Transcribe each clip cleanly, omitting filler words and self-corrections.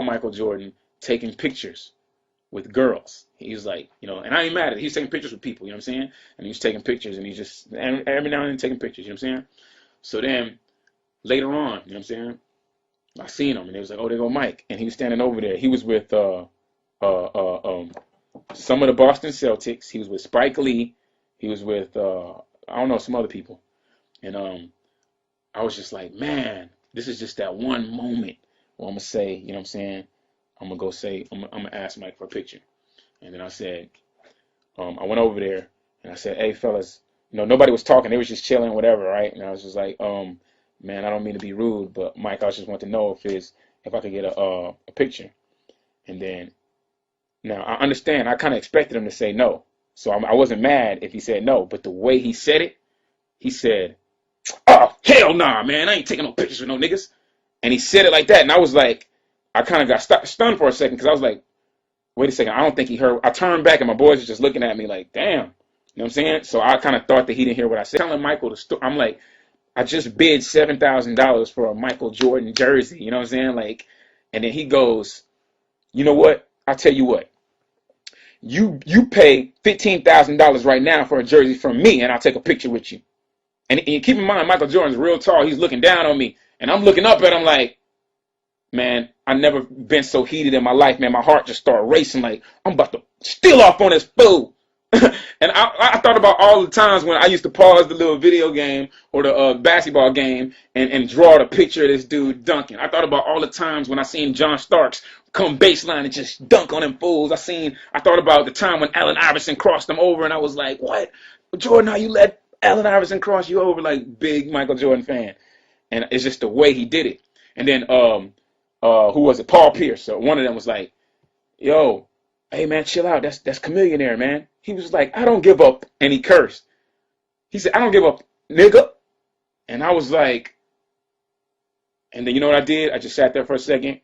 saw Michael Jordan taking pictures with girls. He was like, you know, and I ain't mad at it. He's taking pictures with people, you know what I'm saying? And he was taking pictures, and and every now and then taking pictures, you know what I'm saying? So then later on, you know what I'm saying? I seen him, and it was like, oh, there go Mike, and he was standing over there. He was with some of the Boston Celtics. He was with Spike Lee. He was with I don't know, some other people, and I was just like, man, this is just that one moment where I'm gonna say, you know what I'm saying? I'm gonna go say, I'm gonna ask Mike for a picture, and then I said, I went over there and I said, hey fellas, you know, nobody was talking. They was just chilling, whatever, right? And I was just like, man, I don't mean to be rude, but Mike, I just want to know if I could get a picture. And then, now I understand, I kind of expected him to say no. So I wasn't mad if he said no, but the way he said it, he said, oh, hell nah, man, I ain't taking no pictures with no niggas. And he said it like that, and I was like, I kind of got stunned for a second, because I was like, wait a second, I don't think he heard. I turned back, and my boys were just looking at me like, damn. You know what I'm saying? So I kind of thought that he didn't hear what I said. Telling Michael the story, I'm like, I just bid $7,000 for a Michael Jordan jersey, you know what I'm saying? Like, and then he goes, you know what? I'll tell you what. You pay $15,000 right now for a jersey from me, and I'll take a picture with you. And keep in mind, Michael Jordan's real tall. He's looking down on me, and I'm looking up at him like, man, I never been so heated in my life, man. My heart just started racing like, I'm about to steal off on this fool. And I thought about all the times when I used to pause the little video game or the basketball game and draw the picture of this dude dunking. I thought about all the times when I seen John Starks come baseline and just dunk on them fools. I thought about the time when Allen Iverson crossed them over, and I was like, what? Jordan, how you let Allen Iverson cross you over? Like, big Michael Jordan fan. And it's just the way he did it. And then, who was it? Paul Pierce. So one of them was like, yo, hey, man, chill out. That's Chameleonaire, man. He was like, I don't give up. And he cursed. He said, I don't give up, nigga. And I was like, and then you know what I did? I just sat there for a second.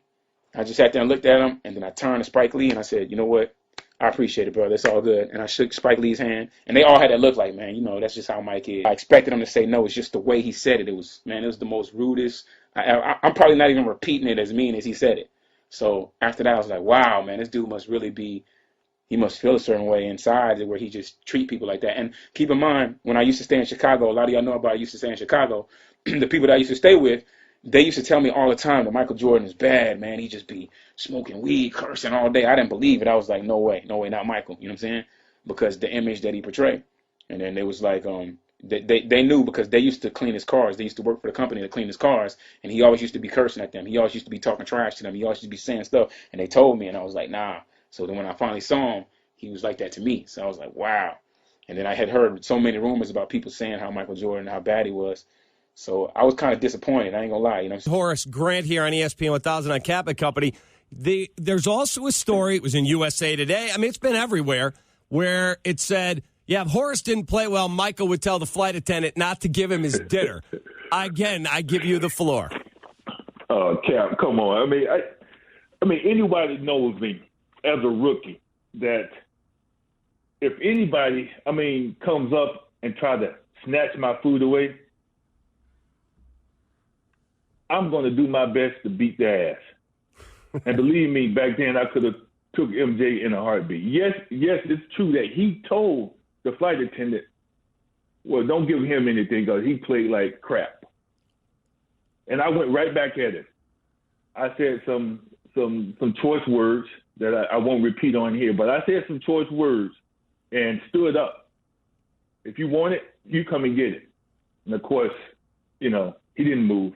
I just sat there and looked at him. And then I turned to Spike Lee and I said, you know what? I appreciate it, bro. That's all good. And I shook Spike Lee's hand. And they all had that look like, man, you know, that's just how Mike is. I expected him to say no. It's just the way he said it. It was the most rudest. I'm probably not even repeating it as mean as he said it. So after that, I was like, wow, man, this dude must really be, he must feel a certain way inside where he just treat people like that. And keep in mind, when I used to stay in Chicago, a lot of y'all know about I used to stay in Chicago, the people that I used to stay with, they used to tell me all the time that Michael Jordan is bad, man. He just be smoking weed, cursing all day. I didn't believe it. I was like, no way, not Michael. You know what I'm saying? Because the image that he portrayed. And then it was like, they knew because they used to clean his cars. They used to work for the company to clean his cars. And he always used to be cursing at them. He always used to be talking trash to them. He always used to be saying stuff. And they told me, and I was like, nah. So then when I finally saw him, he was like that to me. So I was like, wow. And then I had heard so many rumors about people saying how Michael Jordan, how bad he was. So I was kind of disappointed. I ain't gonna lie. You know, Horace Grant here on ESPN 1000 on Kappa Company. There's also a story. It was in USA Today. I mean, it's been everywhere where it said, yeah, if Horace didn't play well, Michael would tell the flight attendant not to give him his dinner. Again, I give you the floor. Cap, come on. I mean, anybody knows me as a rookie that if anybody, comes up and try to snatch my food away, I'm going to do my best to beat their ass. And believe me, back then I could have took MJ in a heartbeat. Yes, it's true that he told the flight attendant, well, don't give him anything because he played like crap. And I went right back at him. I said some choice words that I won't repeat on here, but I said some choice words and stood up. If you want it, you come and get it. And of course, you know, he didn't move.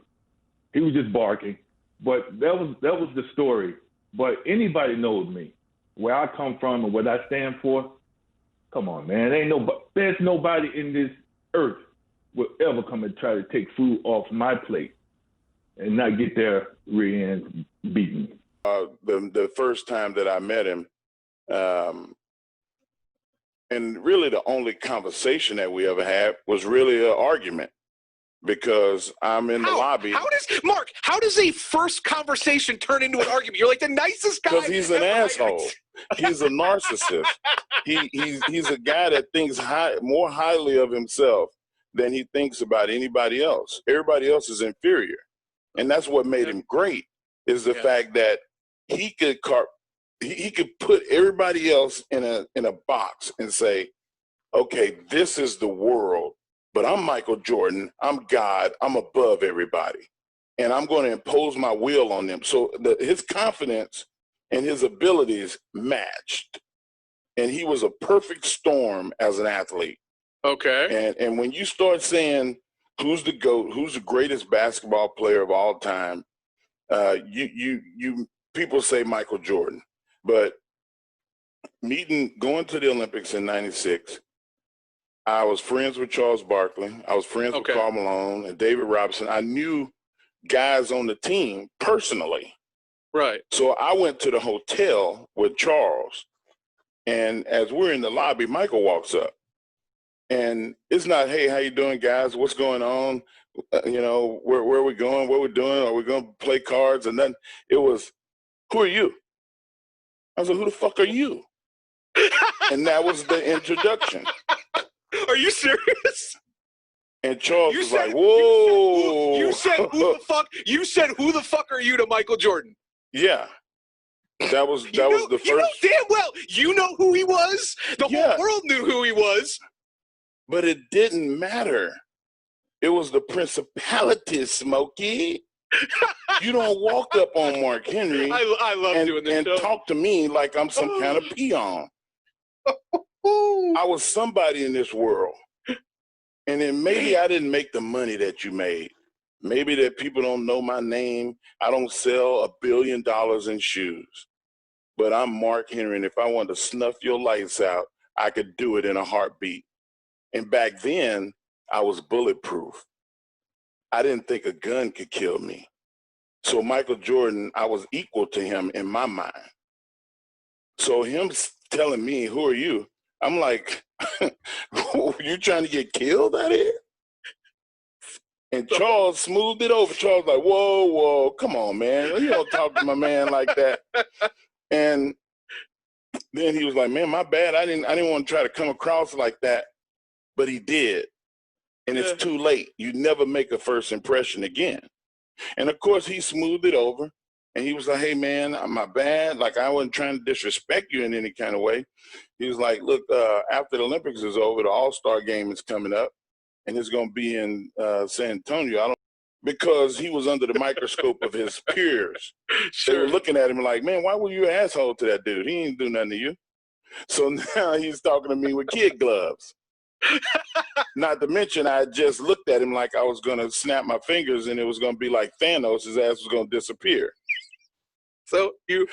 He was just barking. But that was the story. But anybody knows me, where I come from and what I stand for. Come on, man. There's nobody in this earth will ever come and try to take food off my plate and not get their rear ends beaten. The first time that I met him, and really the only conversation that we ever had was really an argument. Because I'm in the lobby. How does a first conversation turn into an argument? You're like the nicest guy. Because he's an asshole. He's a narcissist. He's a guy that thinks more highly of himself than he thinks about anybody else. Everybody else is inferior. And that's what made him great, is the fact that he could put everybody else in a box and say, okay, this is the world, but I'm Michael Jordan. I'm God. I'm above everybody. And I'm going to impose my will on them. So his confidence and his abilities matched. And he was a perfect storm as an athlete. Okay. And when you start saying who's the GOAT, who's the greatest basketball player of all time, you people say Michael Jordan. But going to the Olympics in '96, I was friends with Charles Barkley. I was friends with Karl Malone and David Robinson. I knew guys on the team personally. Right. So I went to the hotel with Charles, and as we're in the lobby, Michael walks up. And it's not, hey, how you doing, guys? What's going on? Where are we going? What we're doing? Are we going to play cards? And then it was, who are you? I was like, who the fuck are you? And that was the introduction. Are you serious? And Charles was like, whoa. You said who the fuck are you to Michael Jordan? Yeah. That was the first. You know damn well. You know who he was. The whole world knew who he was. But it didn't matter. It was the principality, Smokey. You don't walk up on Mark Henry I love doing this and show. Talk to me like I'm some kind of peon. I was somebody in this world. And then maybe I didn't make the money that you made. Maybe that people don't know my name. I don't sell $1 billion in shoes. But I'm Mark Henry, and if I wanted to snuff your lights out, I could do it in a heartbeat. And back then, I was bulletproof. I didn't think a gun could kill me. So Michael Jordan, I was equal to him in my mind. So him telling me, who are you? I'm like, you trying to get killed out here? And Charles smoothed it over. Charles like, whoa, come on, man. You don't talk to my man like that. And then he was like, man, my bad. I didn't want to try to come across like that. But he did. And it's too late. You never make a first impression again. And, of course, he smoothed it over. And he was like, hey, man, my bad. Like, I wasn't trying to disrespect you in any kind of way. He was like, look, after the Olympics is over, the All-Star game is coming up. And it's going to be in San Antonio. Because he was under the microscope of his peers. Sure. They were looking at him like, man, why were you an asshole to that dude? He ain't do nothing to you. So now he's talking to me with kid gloves. Not to mention, I just looked at him like I was going to snap my fingers and it was going to be like Thanos. His ass was going to disappear. So you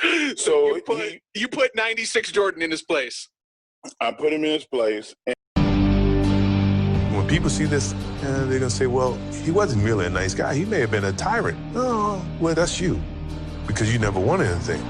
put 96 Jordan in his place. I put him in his place. When people see this, they're going to say, well, he wasn't really a nice guy. He may have been a tyrant. Oh, well, that's you because you never won anything.